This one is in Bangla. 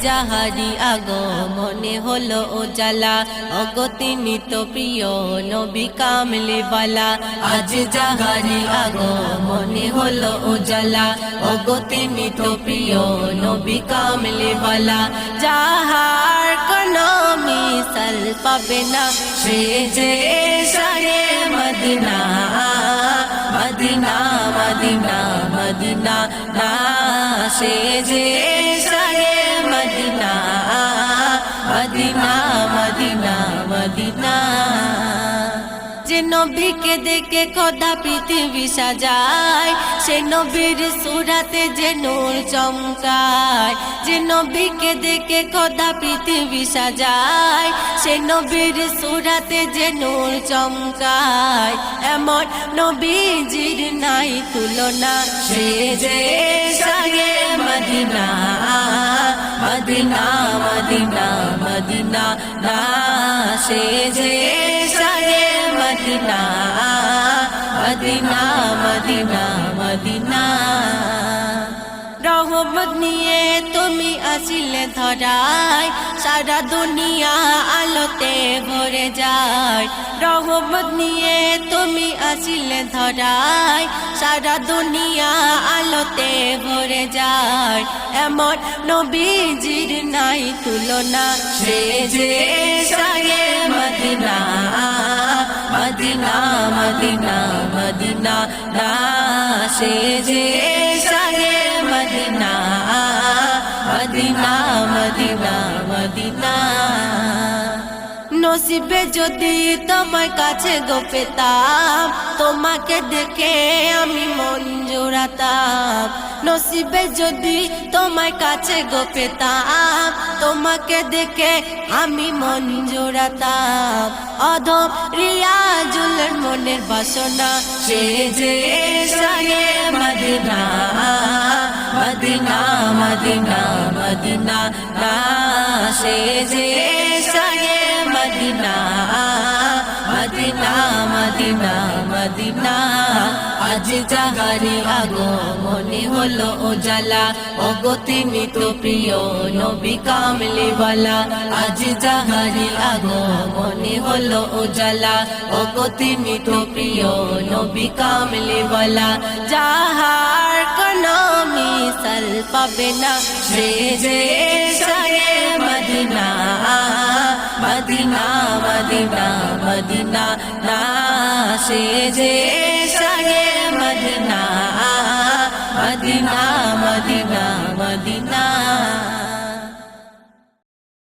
যাহারি আগমনে হলো উজালা, ওগো তিনি তো প্রিয় নবী কামলিওয়ালা। আজ যাহারি আগমনে হলো উজালা, ওগো তিনি তো প্রিয় নবী কামলিওয়ালা। যাহার কোনো মিসাল পাবে না, সে যে শাহে মদিনা, মদিনা মদিনা মদিনা না, সে যে শাহে মদিনা, মদিনা মদিনা মদিনা। যে নবীকে দেখে খোদা পৃথিবী সাজায়, সে নবীর সুরাতে যে নূর চমকায়। যে নবীকে দেখে খোদা পৃথিবী সাজায়, সে নবীর সুরাতে যে নূর চমকায়। এমন নবীজির নাই তুলনা, সে যে শাহে মদিনা, মদিনা মদিনা মদিনা না, সে যে শাহে মদিনা, মদিনা মদিনা মদিনা। রহমত নিয়ে তুমি আসিলে ধরায়, সারা দুনিয়া আলোতে ভরে যায়। রহমত নিয়ে তুমি আসিলে ধরায়, সারা দুনিয়া আলোতে ভরে যায়। এমন নবীজির নাই তুলনা, সে যে শাহে মদিনা, মদিনা মদিনা মদিনা না, সে যে শাহে মদিনা, মদিনা মদিনা মদিনা। নসিবে যদি তোমার কাছে গো পেতাম, তোমাকে দেখে আমি মন জোড়াতাম। নসিবে যদি তোমার কাছে গো পেতাম, তোমাকে দেখে আমি মন জোড়াতাম। অধম রিয়াজুলের মনের বাসনা, সে যে শাহে মদিনা, মদিনা মদিনা মদিনা না, সে যে শাহে মদিনা, মদিনা মদিনা মদিনা। আজ যাহারি আগমনে হলো উজালা, ওগো তিনি তো প্রিয় নবী কামলিওয়ালা। আজ যাহারি আগমনে হলো উজালা, ওগো তিনি তো প্রিয় নবী কামলিওয়ালা। যাহার কোনো মিসাল পাবে না, সে যে শাহে মদিনা, মদিনা মদিনা মদিনা না, সে যে শাহে মদিনা, মদিনা মদিনা